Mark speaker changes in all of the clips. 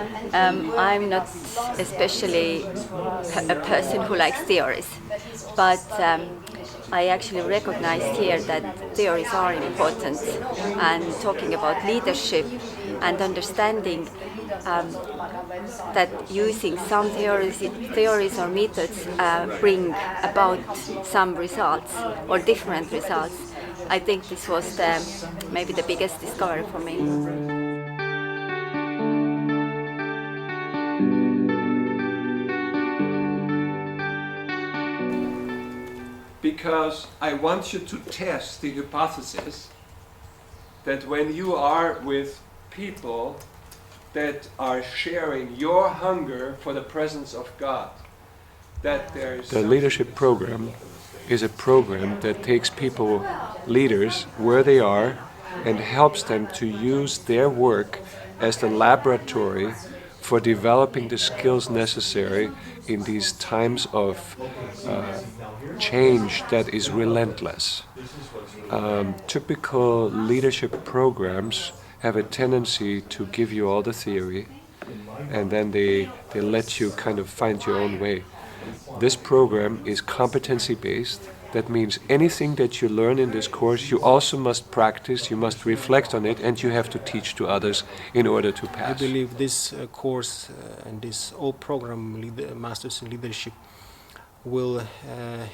Speaker 1: I'm not especially a person who likes theories, but I actually recognize here that theories are important, and talking about leadership and understanding that using some theories or methods bring about some results or different results. I think this was maybe the biggest discovery for me.
Speaker 2: Because I want you to test the hypothesis that when you are with people that are sharing your hunger for the presence of God, that there is...
Speaker 3: The leadership program is a program that takes people, leaders, where they are and helps them to use their work as the laboratory for developing the skills necessary in these times of change that is relentless. Typical leadership programs have a tendency to give you all the theory and then they let you kind of find your own way. This program is competency-based. That means anything that you learn in this course, you also must practice, you must reflect on it, and you have to teach to others in order to pass.
Speaker 4: I believe this course and this whole program, Masters in Leadership, will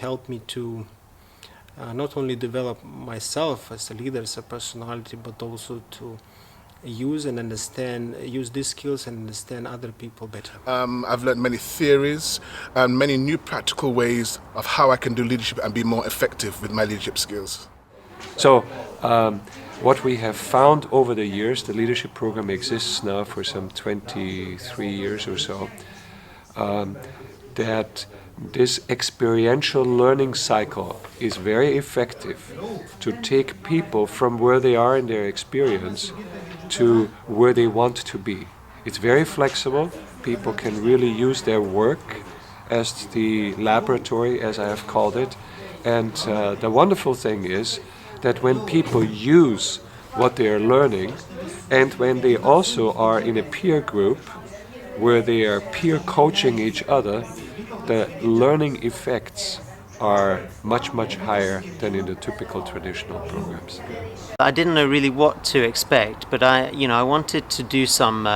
Speaker 4: help me to not only develop myself as a leader, as a personality, but also to use these skills and understand other people better.
Speaker 5: I've learned many theories and many new practical ways of how I can do leadership and be more effective with my leadership skills.
Speaker 3: So what we have found over the years, the leadership program exists now for some 23 years or so, that this experiential learning cycle is very effective to take people from where they are in their experience to where they want to be. It's very flexible. People can really use their work as the laboratory, as I have called it. And the wonderful thing is that when people use what they are learning, and when they also are in a peer group where they are peer coaching each other, the learning effects are much, much higher than in the typical traditional programs.
Speaker 6: I didn't know really what to expect, but I wanted to do some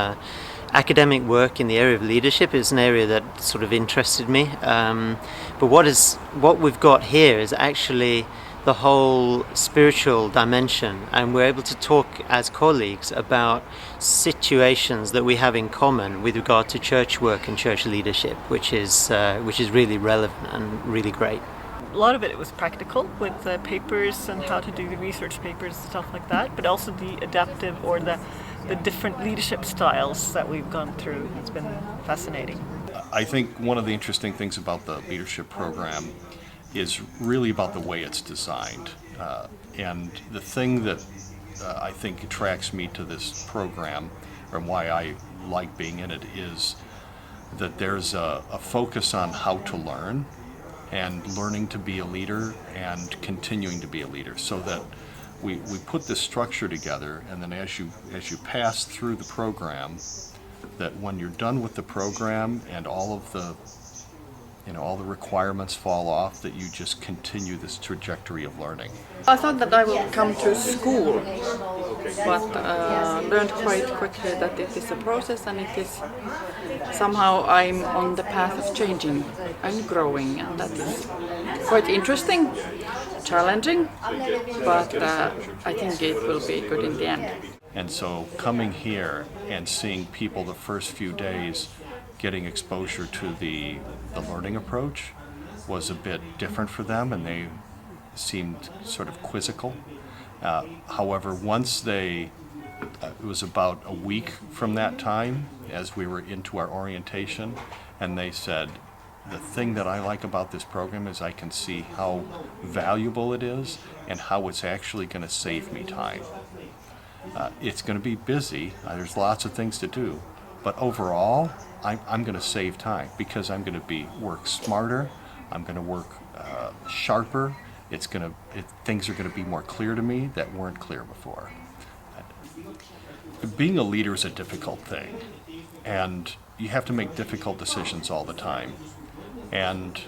Speaker 6: academic work in the area of leadership. It's an area that sort of interested me. But what we've got here is actually the whole spiritual dimension, and we're able to talk as colleagues about situations that we have in common with regard to church work and church leadership, which is really relevant and really great.
Speaker 7: A lot of it was practical with the papers and how to do the research papers and stuff like that, but also the adaptive or the different leadership styles that we've gone through. It's been fascinating.
Speaker 8: I think one of the interesting things about the leadership program is really about the way it's designed. And the thing that I think attracts me to this program, and why I like being in it, is that there's a focus on how to learn and learning to be a leader and continuing to be a leader, so that we put this structure together, and then as you pass through the program, that when you're done with the program and all the requirements fall off, that you just continue this trajectory of learning.
Speaker 9: I thought that I would come to school, but learned quite quickly that it is a process, and it is somehow I'm on the path of changing and growing, and that is quite interesting, challenging, but I think it will be good in the end.
Speaker 8: And so coming here and seeing people the first few days getting exposure to the learning approach was a bit different for them, and they seemed sort of quizzical. However, once it was about a week from that time, as we were into our orientation, and they said, the thing that I like about this program is I can see how valuable it is and how it's actually going to save me time. It's going to be busy, there's lots of things to do, but overall, I'm going to save time because I'm going to work smarter, I'm going to work sharper, things are going to be more clear to me that weren't clear before. Being a leader is a difficult thing, and you have to make difficult decisions all the time. And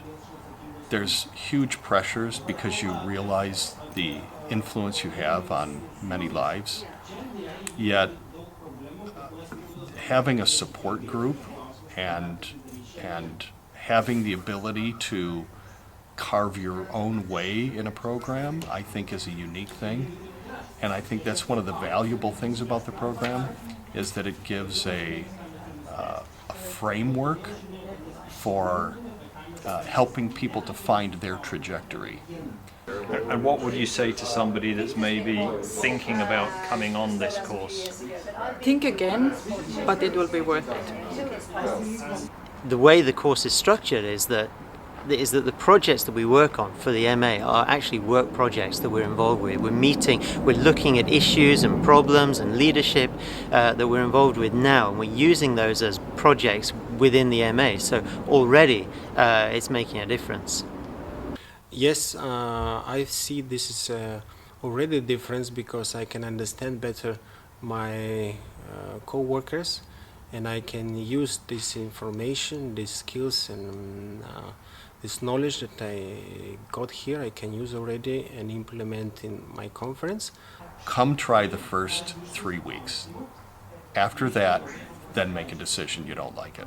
Speaker 8: there's huge pressures because you realize the influence you have on many lives. Yet having a support group and having the ability to carve your own way in a program, I think is a unique thing. And I think that's one of the valuable things about the program, is that it gives a framework for helping people to find their trajectory.
Speaker 10: And what would you say to somebody that's maybe thinking about coming on this course?
Speaker 9: Think again, but it will be worth it.
Speaker 6: The way the course is structured is that the projects that we work on for the MA are actually work projects that we're involved with. We're meeting, we're looking at issues and problems and leadership that we're involved with now, and we're using those as projects within the MA. So already it's making a difference.
Speaker 4: Yes, I see this is already a difference because I can understand better my co-workers, and I can use this information, these skills, and this knowledge that I got here, I can use already and implement in my conference.
Speaker 8: Come try the first 3 weeks. After that, then make a decision you don't like it.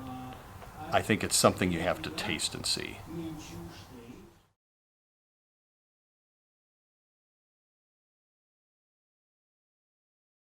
Speaker 8: I think it's something you have to taste and see.